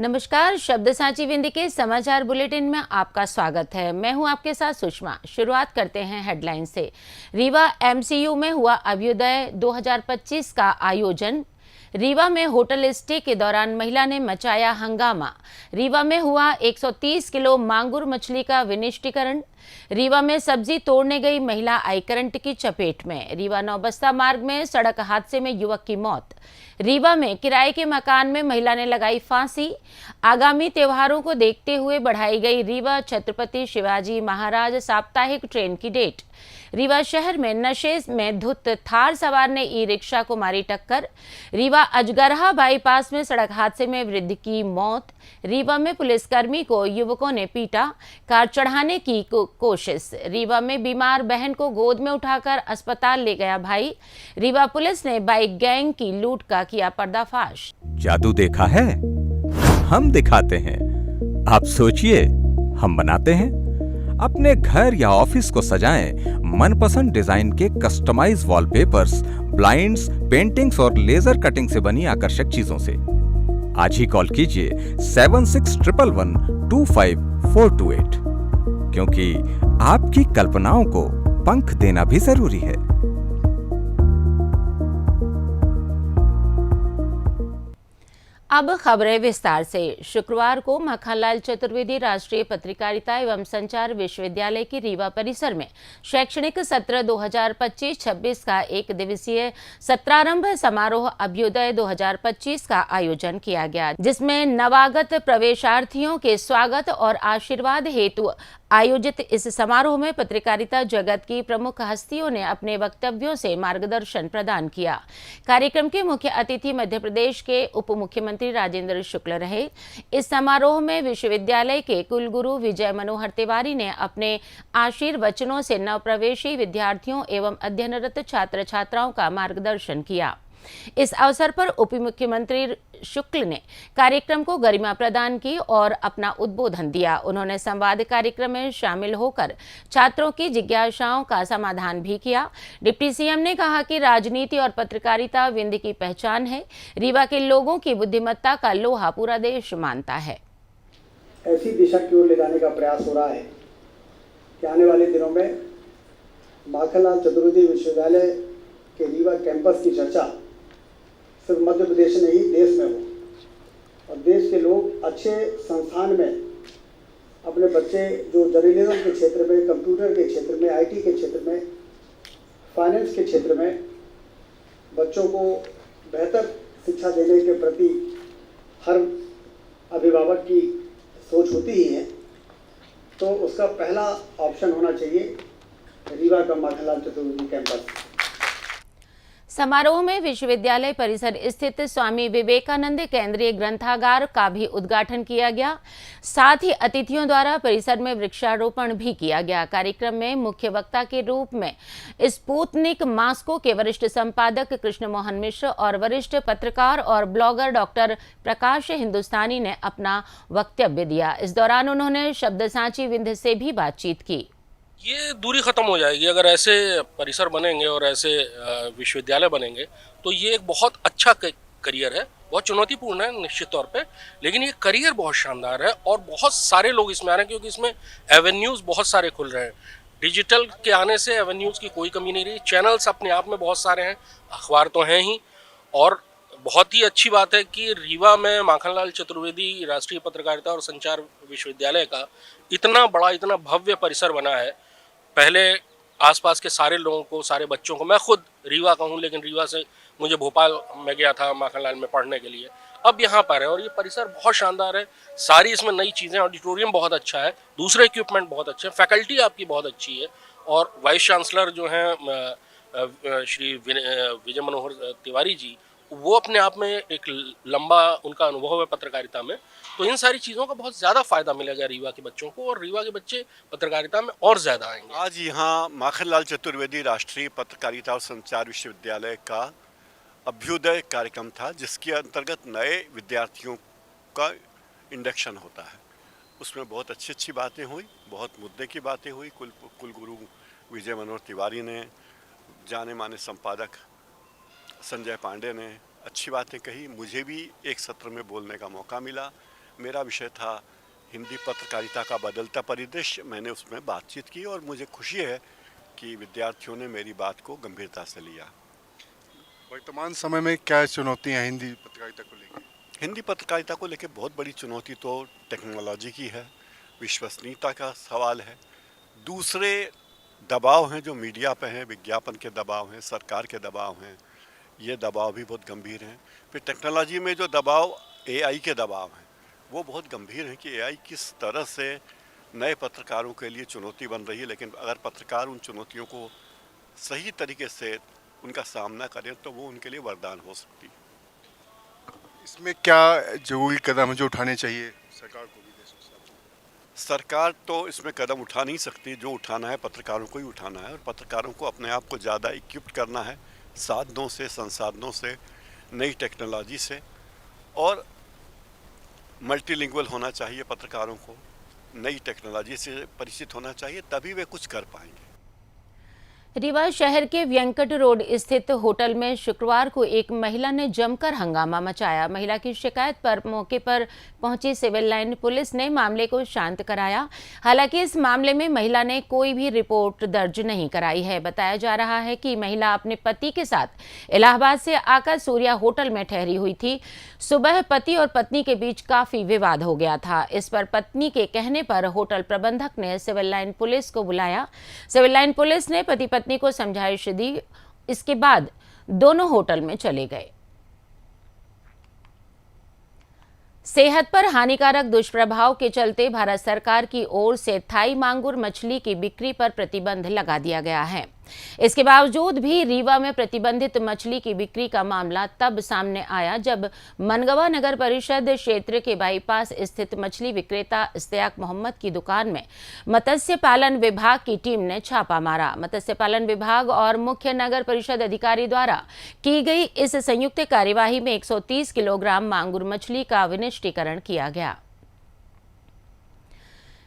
नमस्कार। शब्द सांची विंध्य के समाचार बुलेटिन में आपका स्वागत है। मैं हूं आपके साथ सुषमा। शुरुआत करते हैं हेडलाइन से। रीवा एमसीयू में हुआ अभ्युदय 2025 का आयोजन। रीवा में होटल स्टे के दौरान महिला ने मचाया हंगामा। रीवा में हुआ 130 किलो मांगुर मछली का विनिष्टीकरण। रीवा में सब्जी तोड़ने गई महिला आई करंट की चपेट में। रीवा नौबस्ता मार्ग में सड़क हादसे में युवक की मौत। रीवा में किराए के मकान में महिला ने लगाई फांसी। आगामी त्योहारों को देखते हुए बढ़ाई गई रीवा छत्रपति शिवाजी महाराज साप्ताहिक ट्रेन की डेट। रीवा शहर में नशे में धुत थार सवार ने ई रिक्शा को मारी टक्कर। रीवा अजगरहा बाईपास में सड़क हादसे में वृद्ध की मौत। रीवा में पुलिसकर्मी को युवकों ने पीटा, कार चढ़ाने की कोशिश। रीवा में बीमार बहन को गोद में उठाकर अस्पताल ले गया भाई। रीवा पुलिस ने बाइक गैंग की लूट का किया पर्दाफाश। जादू देखा है, हम दिखाते हैं। आप सोचिए, हम बनाते हैं। अपने घर या ऑफिस को सजाएं मनपसंद डिजाइन के कस्टमाइज वॉलपेपर्स, ब्लाइंड्स, पेंटिंग्स और लेजर कटिंग से बनी आकर्षक चीजों से। आज ही कॉल कीजिए 7611125428, क्योंकि आपकी कल्पनाओं को पंख देना भी जरूरी है। अब खबरें विस्तार से। शुक्रवार को मक्खनलाल चतुर्वेदी राष्ट्रीय पत्रकारिता एवं संचार विश्वविद्यालय के रीवा परिसर में शैक्षणिक सत्र 2025-26 का एक दिवसीय सत्रारंभ समारोह अभ्युदय 2025 का आयोजन किया गया, जिसमें नवागत प्रवेशार्थियों के स्वागत और आशीर्वाद हेतु आयोजित इस समारोह में पत्रकारिता जगत की प्रमुख हस्तियों ने अपने वक्तव्यों से मार्गदर्शन प्रदान किया। कार्यक्रम के मुख्य अतिथि मध्य प्रदेश के उप मुख्यमंत्री राजेंद्र शुक्ल रहे। इस समारोह में विश्वविद्यालय के कुलगुरु विजय मनोहर तिवारी ने अपने आशीर्वचनों से नवप्रवेशी विद्यार्थियों एवं अध्ययनरत छात्र छात्राओं का मार्गदर्शन किया। इस अवसर पर उप मुख्यमंत्री शुक्ल ने कार्यक्रम को गरिमा प्रदान की और अपना उद्बोधन दिया। उन्होंने संवाद कार्यक्रम में शामिल होकर छात्रों की जिज्ञासाओं का समाधान भी किया। डिप्टी सीएम ने कहा कि राजनीति और पत्रकारिता विंध्य की पहचान है। रीवा के लोगों की बुद्धिमत्ता का लोहा पूरा देश मानता है। ऐसी दिशा की ओर ले जाने का प्रयास हो रहा है कि आने वाले दिनों में माखनलाल चतुर्वेदी विश्वविद्यालय के रीवा कैंपस की चर्चा सिर्फ मध्य प्रदेश में ही देश में हो और देश के लोग अच्छे संस्थान में अपने बच्चे जो जर्नलिज्म के क्षेत्र में, कंप्यूटर के क्षेत्र में, आईटी के क्षेत्र में, फाइनेंस के क्षेत्र में बच्चों को बेहतर शिक्षा देने के प्रति हर अभिभावक की सोच होती ही है, तो उसका पहला ऑप्शन होना चाहिए रीवा का माखनलाल चतुर्वेदी कैंपस। समारोह में विश्वविद्यालय परिसर स्थित स्वामी विवेकानंद केंद्रीय ग्रंथागार का भी उद्घाटन किया गया। साथ ही अतिथियों द्वारा परिसर में वृक्षारोपण भी किया गया। कार्यक्रम में मुख्य वक्ता के रूप में स्पुतनिक मास्को के वरिष्ठ संपादक कृष्ण मोहन मिश्र और वरिष्ठ पत्रकार और ब्लॉगर डॉक्टर प्रकाश हिंदुस्तानी ने अपना वक्तव्य दिया। इस दौरान उन्होंने शब्द सांची विंध्य से भी बातचीत की। ये दूरी ख़त्म हो जाएगी अगर ऐसे परिसर बनेंगे और ऐसे विश्वविद्यालय बनेंगे, तो ये एक बहुत अच्छा करियर है। बहुत चुनौतीपूर्ण है निश्चित तौर पे, लेकिन ये करियर बहुत शानदार है और बहुत सारे लोग इसमें आ रहे हैं, क्योंकि इसमें एवेन्यूज़ बहुत सारे खुल रहे हैं। डिजिटल के आने से एवेन्यूज़ की कोई कमी नहीं रही। चैनल्स अपने आप में बहुत सारे हैं, अखबार तो हैं ही, और बहुत ही अच्छी बात है कि रीवा में माखनलाल चतुर्वेदी राष्ट्रीय पत्रकारिता और संचार विश्वविद्यालय का इतना बड़ा, इतना भव्य परिसर बना है। पहले आसपास के सारे लोगों को, सारे बच्चों को, मैं खुद रीवा का हूँ, लेकिन रीवा से मुझे भोपाल में गया था माखनलाल में पढ़ने के लिए, अब यहाँ पर है और ये परिसर बहुत शानदार है। सारी इसमें नई चीज़ें, ऑडिटोरियम बहुत अच्छा है, दूसरे इक्विपमेंट बहुत अच्छे हैं, फैकल्टी आपकी बहुत अच्छी है, और वाइस चांसलर जो हैं श्री विजय मनोहर तिवारी जी, वो अपने आप में एक लंबा उनका अनुभव है पत्रकारिता में। तो इन सारी चीज़ों का बहुत ज़्यादा फायदा मिलेगा रीवा के बच्चों को, और रीवा के बच्चे पत्रकारिता में और ज़्यादा आएंगे। आज यहाँ माखनलाल चतुर्वेदी राष्ट्रीय पत्रकारिता और संचार विश्वविद्यालय का अभ्युदय कार्यक्रम था, जिसके अंतर्गत नए विद्यार्थियों का इंडक्शन होता है। उसमें बहुत अच्छी अच्छी बातें हुई, बहुत मुद्दे की बातें हुई। कुलगुरु विजय मनोहर तिवारी ने, जाने माने संपादक संजय पांडे ने अच्छी बातें कही। मुझे भी एक सत्र में बोलने का मौका मिला। मेरा विषय था हिंदी पत्रकारिता का बदलता परिदृश्य। मैंने उसमें बातचीत की और मुझे खुशी है कि विद्यार्थियों ने मेरी बात को गंभीरता से लिया। वर्तमान समय में क्या चुनौतियां हैं हिंदी पत्रकारिता को लेकर? हिंदी पत्रकारिता को लेकर बहुत बड़ी चुनौती तो टेक्नोलॉजी की है, विश्वसनीयता का सवाल है, दूसरे दबाव हैं जो मीडिया पे हैं, विज्ञापन के दबाव हैं, सरकार के दबाव हैं, ये दबाव भी बहुत गंभीर हैं। फिर टेक्नोलॉजी में जो दबाव एआई के दबाव हैं वो बहुत गंभीर हैं कि एआई किस तरह से नए पत्रकारों के लिए चुनौती बन रही है, लेकिन अगर पत्रकार उन चुनौतियों को सही तरीके से उनका सामना करें तो वो उनके लिए वरदान हो सकती है। इसमें क्या जरूरी कदम है जो उठाने चाहिए सरकार को भी? सरकार तो इसमें कदम उठा नहीं सकती, जो उठाना है पत्रकारों को ही उठाना है और पत्रकारों को अपने आप को ज़्यादा इक्विप्ड करना है साधनों से, संसाधनों से, नई टेक्नोलॉजी से, और मल्टीलिंगुअल होना चाहिए पत्रकारों को, नई टेक्नोलॉजी से परिचित होना चाहिए, तभी वे कुछ कर पाएंगे। रीवा शहर के व्यंकट रोड स्थित होटल में शुक्रवार को एक महिला ने जमकर हंगामा मचाया। महिला की शिकायत पर मौके पर पहुंची सिविल लाइन पुलिस ने मामले को शांत कराया। हालांकि इस मामले में महिला ने कोई भी रिपोर्ट दर्ज नहीं कराई है। बताया जा रहा है कि महिला अपने पति के साथ इलाहाबाद से आकर सूर्या होटल में ठहरी हुई थी। सुबह पति और पत्नी के बीच काफी विवाद हो गया था। इस पर पत्नी के कहने पर होटल प्रबंधक ने सिविल लाइन पुलिस को बुलाया। सिविल लाइन पुलिस ने पति पत्नी को समझाइश दी। इसके बाद दोनों होटल में चले गए। सेहत पर हानिकारक दुष्प्रभाव के चलते भारत सरकार की ओर से थाई मांगुर मछली की बिक्री पर प्रतिबंध लगा दिया गया है। इसके बावजूद भी रीवा में प्रतिबंधित मछली की बिक्री का मामला तब सामने आया जब मनगवा नगर परिषद क्षेत्र के बाईपास स्थित मछली विक्रेता इस्तियाक मोहम्मद की दुकान में मत्स्य पालन विभाग की टीम ने छापा मारा। मत्स्य पालन विभाग और मुख्य नगर परिषद अधिकारी द्वारा की गई इस संयुक्त कार्यवाही में 130 किलोग्राम मांगुर मछली का विनिष्टीकरण किया गया।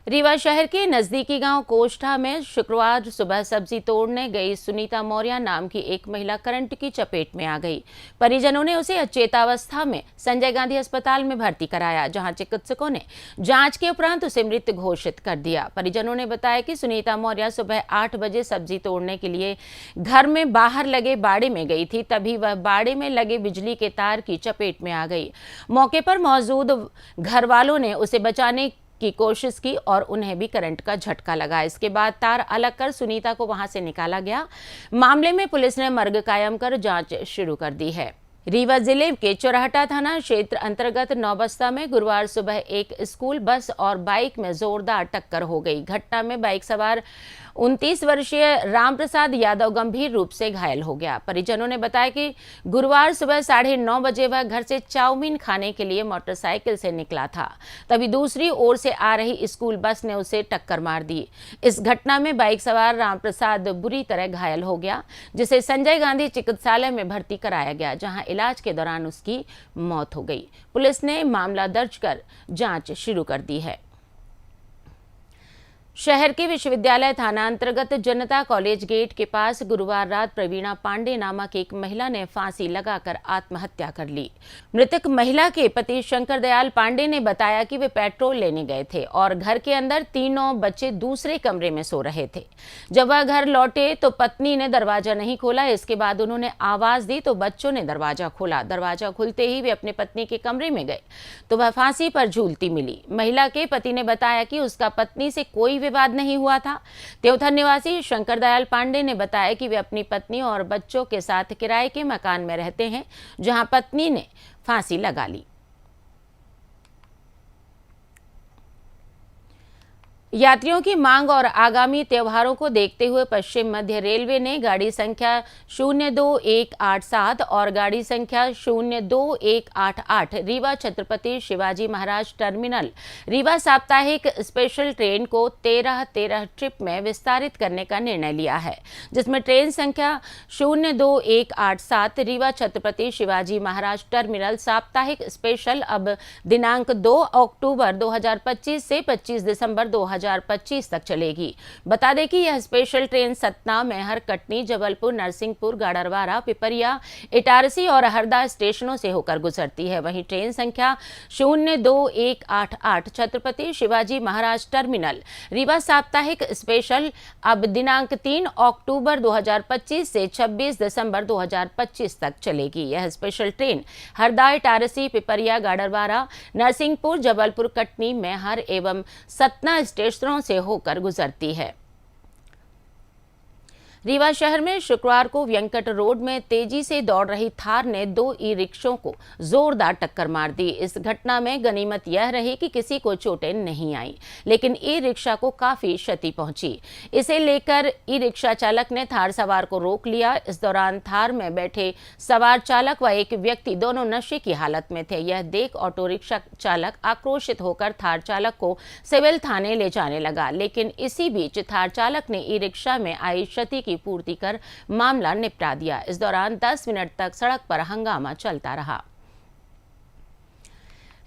रीवा शहर के नजदीकी गांव कोष्ठा में शुक्रवार सुबह सब्जी तोड़ने गई सुनीता मौर्य नाम की एक महिला करंट की चपेट में आ गई। परिजनों ने उसे अचेतावस्था में संजय गांधी अस्पताल में भर्ती कराया, जहां चिकित्सकों ने जांच के उपरांत उसे मृत घोषित कर दिया। परिजनों ने बताया कि सुनीता मौर्य सुबह 8 बजे सब्जी तोड़ने के लिए घर में बाहर लगे बाड़े में गई थी। तभी वह बाड़े में लगे बिजली के तार की चपेट में आ गई। मौके पर मौजूद घर वालों ने उसे बचाने की कोशिश की और उन्हें भी करंट का झटका लगा। इसके बाद तार अलग कर सुनीता को वहां से निकाला गया। मामले में पुलिस ने मर्ग कायम कर जांच शुरू कर दी है। रीवा जिले के चौराहटा थाना क्षेत्र अंतर्गत नौबस्ता में गुरुवार सुबह एक स्कूल बस और बाइक में जोरदार टक्कर हो गई। घटना में बाइक सवार 29 वर्षीय रामप्रसाद यादव गंभीर रूप से घायल हो गया। परिजनों ने बताया कि गुरुवार सुबह 9:30 बजे वह घर से चाउमीन खाने के लिए मोटरसाइकिल से निकला था, तभी दूसरी ओर से आ रही स्कूल बस ने उसे टक्कर मार दी। इस घटना में बाइक सवार रामप्रसाद बुरी तरह घायल हो गया, जिसे संजय गांधी चिकित्सालय में भर्ती कराया गया, जहां इलाज के दौरान उसकी मौत हो गई। पुलिस ने मामला दर्ज कर जांच शुरू कर दी है। शहर के विश्वविद्यालय थाना अंतर्गत जनता कॉलेज गेट के पास गुरुवार रात प्रवीणा पांडे नामक एक महिला ने फांसी लगाकर आत्महत्या कर ली। मृतक महिला के पति शंकर दयाल पांडे ने बताया कि वे पेट्रोल लेने गए थे और घर के अंदर तीनों बच्चे दूसरे कमरे में सो रहे थे। जब वह घर लौटे तो पत्नी ने दरवाजा नहीं खोला। इसके बाद उन्होंने आवाज दी तो बच्चों ने दरवाजा खोला। दरवाजा खुलते ही वे अपने पत्नी के कमरे में गए तो वह फांसी पर झूलती मिली। महिला के पति ने बताया कि उसका पत्नी से कोई विवाद नहीं हुआ था। त्योथर निवासी शंकर दयाल पांडे ने बताया कि वे अपनी पत्नी और बच्चों के साथ किराए के मकान में रहते हैं, जहां पत्नी ने फांसी लगा ली। यात्रियों की मांग और आगामी त्योहारों को देखते हुए पश्चिम मध्य रेलवे ने गाड़ी संख्या 02187 और गाड़ी संख्या 02188 रीवा छत्रपति शिवाजी महाराज टर्मिनल रीवा साप्ताहिक स्पेशल ट्रेन को 13-13 ट्रिप में विस्तारित करने का निर्णय लिया है, जिसमें ट्रेन संख्या 02187 रीवा छत्रपति शिवाजी महाराज टर्मिनल साप्ताहिक स्पेशल अब दिनांक 2 अक्टूबर 2025 से 25 दिसंबर 2025 2025 तक चलेगी। बता दें कि यह स्पेशल ट्रेन सतना, मैहर, कटनी, जबलपुर, नरसिंहपुर, गाडरवारा, पिपरिया, इटारसी और हरदा स्टेशनों से होकर गुजरती है। वहीं ट्रेन संख्या 02188 छत्रपति शिवाजी महाराज टर्मिनल रीवा साप्ताहिक स्पेशल अब दिनांक 3 अक्टूबर 2025 से 26 दिसंबर 2025 तक चलेगी। यह स्पेशल ट्रेन हरदा, इटारसी, पिपरिया, गाडरवारा, नरसिंहपुर, जबलपुर, कटनी, मैहर एवं सतना स्टेशनों से होकर गुजरती है। रीवा शहर में शुक्रवार को व्यंकट रोड में तेजी से दौड़ रही थार ने 2 ई रिक्शों को जोरदार टक्कर मार दी। इस घटना में गनीमत यह रही कि किसी को चोटें नहीं आई, लेकिन ई रिक्शा को काफी क्षति पहुंची। इसे लेकर ई रिक्शा चालक ने थार सवार को रोक लिया। इस दौरान थार में बैठे सवार चालक व एक व्यक्ति दोनों नशे की हालत में थे। यह देख ऑटो रिक्शा चालक आक्रोशित होकर थार चालक को सिविल थाने ले जाने लगा, लेकिन इसी बीच थार चालक ने ई रिक्शा में आई क्षति की पूर्ति कर मामला निपटा दिया। इस दौरान 10 मिनट तक सड़क पर हंगामा चलता रहा।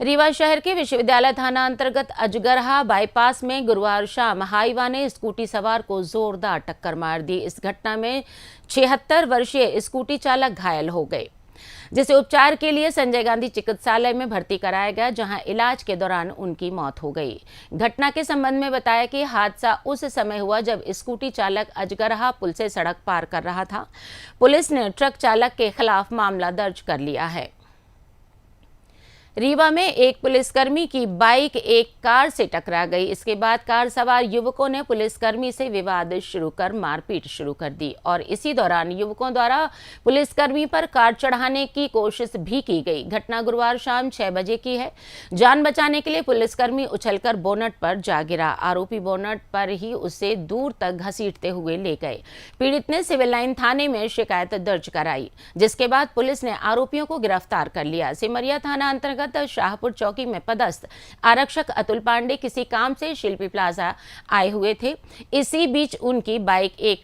रीवा शहर के विश्वविद्यालय थाना अंतर्गत अजगरहा बाईपास में गुरुवार शाम हाईवा ने स्कूटी सवार को जोरदार टक्कर मार दी। इस घटना में 76 वर्षीय स्कूटी चालक घायल हो गए, जिसे उपचार के लिए संजय गांधी चिकित्सालय में भर्ती कराया गया, जहां इलाज के दौरान उनकी मौत हो गई। घटना के संबंध में बताया कि हादसा उस समय हुआ जब स्कूटी चालक अजगरहा पुल से सड़क पार कर रहा था। पुलिस ने ट्रक चालक के खिलाफ मामला दर्ज कर लिया है। रीवा में एक पुलिसकर्मी की बाइक एक कार से टकरा गई। इसके बाद कार सवार युवकों ने पुलिसकर्मी से विवाद शुरू कर मारपीट शुरू कर दी और इसी दौरान युवकों द्वारा पुलिसकर्मी पर कार चढ़ाने की कोशिश भी की गई। घटना गुरुवार शाम 6 बजे की है। जान बचाने के लिए पुलिसकर्मी उछलकर बोनट पर जा गिरा। आरोपी बोनट पर ही उसे दूर तक घसीटते हुए ले गए। पीड़ित ने सिविल लाइन थाने में शिकायत दर्ज कराई, जिसके बाद पुलिस ने आरोपियों को गिरफ्तार कर लिया। सिमरिया थाना अंतर्गत शाहपुर चौकी में पदस्थ आरक्षक अतुल पांडे किसी काम से शिल्पी प्लाजा आए हुए थे। इसी बीच उनकी बाइक एक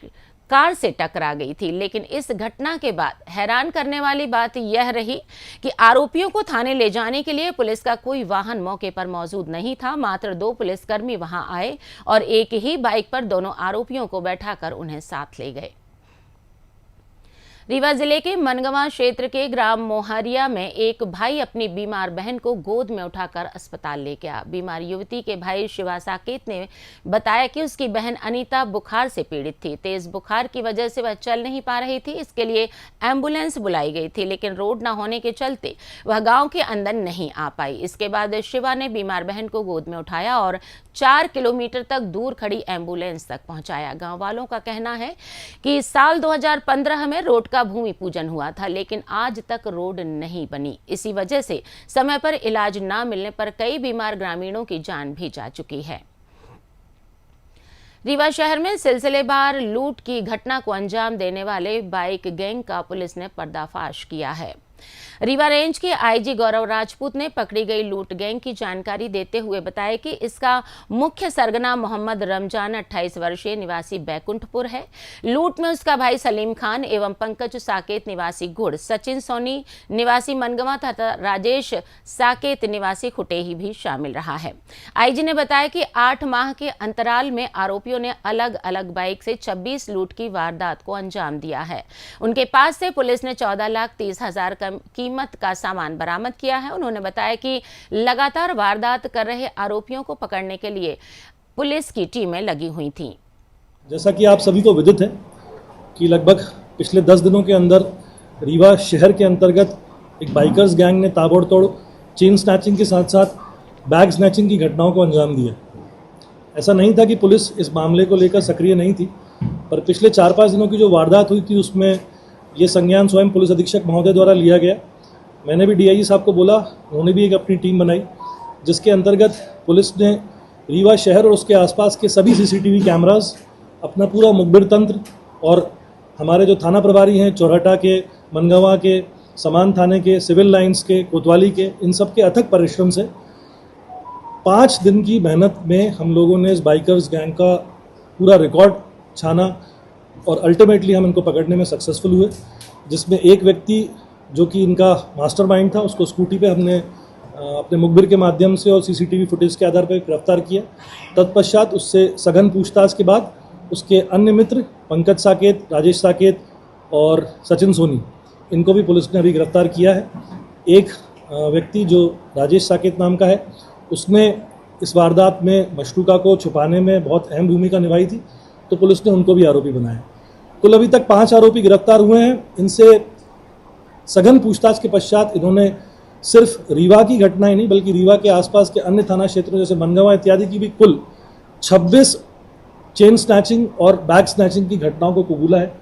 कार से टकरा गई थी, लेकिन इस घटना के बाद हैरान करने वाली बात यह रही कि आरोपियों को थाने ले जाने के लिए पुलिस का कोई वाहन मौके पर मौजूद नहीं था। मात्र 2 पुलिसकर्मी वहां आए और एक ही बाइक पर दोनों आरोपियों को बैठाकर उन्हें साथ ले गए। रीवा जिले के मनगवा क्षेत्र के ग्राम मोहरिया में एक भाई अपनी बीमार बहन को गोद में उठाकर अस्पताल ले गया। बीमार युवती के भाई शिवा साकेत ने बताया कि उसकी बहन अनीता बुखार से पीड़ित थी। तेज बुखार की वजह से वह चल नहीं पा रही थी। इसके लिए एम्बुलेंस बुलाई गई थी, लेकिन रोड न होने के चलते वह गांव के अंदर नहीं आ पाई। इसके बाद शिवा ने बीमार बहन को गोद में उठाया और 4 किलोमीटर तक दूर खड़ी एम्बुलेंस तक पहुंचाया। गांव वालों का कहना है कि साल 2015 में रोड का भूमि पूजन हुआ था, लेकिन आज तक रोड नहीं बनी। इसी वजह से समय पर इलाज न मिलने पर कई बीमार ग्रामीणों की जान भी जा चुकी है। रीवा शहर में सिलसिलेवार लूट की घटना को अंजाम देने वाले बाइक गैंग का पुलिस ने पर्दाफाश किया है। रीवा रेंज के आईजी गौरव राजपूत ने पकड़ी गई लूट गैंग की जानकारी देते हुए बताया कि इसका मुख्य सरगना मोहम्मद रमजान 28 वर्षीय निवासी बैकुंठपुर है। लूट में उसका भाई सलीम खान एवं पंकज साकेत निवासी गुड़, सचिन सोनी निवासी मनगवा तथा राजेश साकेत निवासी खुटेही भी शामिल रहा है। आईजी ने बताया कि 8 माह के अंतराल में आरोपियों ने अलग अलग बाइक से 26 लूट की वारदात को अंजाम दिया है। उनके पास से पुलिस ने 14,30,000 कीमत का सामान बरामद किया है। उन्होंने बताया कि लगातार वारदात कर रहे आरोपियों को पकड़ने के लिए पुलिस की टीमें लगी हुई थीं। जैसा कि आप सभी को विदित है कि लगभग पिछले 10 दिनों के अंदर रीवा शहर के अंतर्गत एक बाइकर्स गैंग ने ताबड़तोड़ चेन स्नैचिंग के साथ साथ बैग स्नैचिंग की घटनाओं को अंजाम दिया। ऐसा नहीं था कि पुलिस इस मामले को लेकर सक्रिय नहीं थी, पर पिछले 4-5 दिनों की जो वारदात हुई थी उसमें ये संज्ञान स्वयं पुलिस अधीक्षक महोदय द्वारा लिया गया। मैंने भी डीआईजी साहब को बोला, उन्होंने भी एक अपनी टीम बनाई, जिसके अंतर्गत पुलिस ने रीवा शहर और उसके आसपास के सभी सीसीटीवी कैमरास, अपना पूरा मुखबिर तंत्र और हमारे जो थाना प्रभारी हैं चौराटा के, मनगवा के, समान थाने के, सिविल लाइंस के, कोतवाली के, इन सब के अथक परिश्रम से 5 दिन की मेहनत में हम लोगों ने इस बाइकर्स गैंग का पूरा रिकॉर्ड छाना और अल्टीमेटली हम इनको पकड़ने में सक्सेसफुल हुए, जिसमें एक व्यक्ति जो कि इनका मास्टरमाइंड था उसको स्कूटी पे हमने अपने मुखबिर के माध्यम से और सीसीटीवी फुटेज के आधार पर गिरफ्तार किया। तत्पश्चात उससे सघन पूछताछ के बाद उसके अन्य मित्र पंकज साकेत, राजेश साकेत और सचिन सोनी, इनको भी पुलिस ने अभी गिरफ्तार किया है। एक व्यक्ति जो राजेश साकेत नाम का है, उसने इस वारदात में मशरूका को छुपाने में बहुत अहम भूमिका निभाई थी, तो पुलिस ने उनको भी आरोपी बनाया। कुल अभी तक 5 आरोपी गिरफ्तार हुए हैं। इनसे सघन पूछताछ के पश्चात इन्होंने सिर्फ रीवा की घटनाएं नहीं बल्कि रीवा के आसपास के अन्य थाना क्षेत्रों जैसे मनगांव इत्यादि की भी कुल 26 चेन स्नैचिंग और बैग स्नैचिंग की घटनाओं को कबूला है।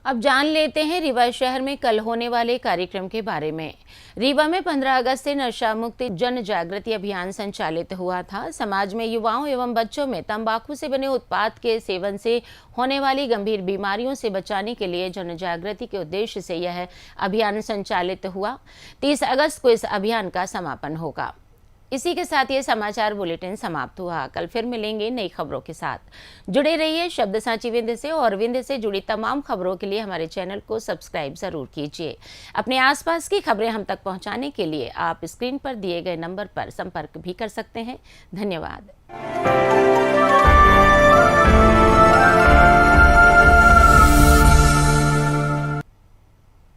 अब जान लेते हैं रीवा शहर में कल होने वाले कार्यक्रम के बारे में। रीवा में 15 अगस्त से नशा मुक्ति जन जागृति अभियान संचालित हुआ था। समाज में युवाओं एवं बच्चों में तंबाकू से बने उत्पाद के सेवन से होने वाली गंभीर बीमारियों से बचाने के लिए जन जागृति के उद्देश्य से यह अभियान संचालित हुआ। 30 अगस्त को इस अभियान का समापन होगा। इसी के साथ ये समाचार बुलेटिन समाप्त हुआ। कल फिर मिलेंगे नई खबरों के साथ। जुड़े रहिए शब्द साची विंध्य से और विंध्य से जुड़ी तमाम खबरों के लिए हमारे चैनल को सब्सक्राइब जरूर कीजिए। अपने आसपास की खबरें हम तक पहुंचाने के लिए आप स्क्रीन पर दिए गए नंबर पर संपर्क भी कर सकते हैं। धन्यवाद।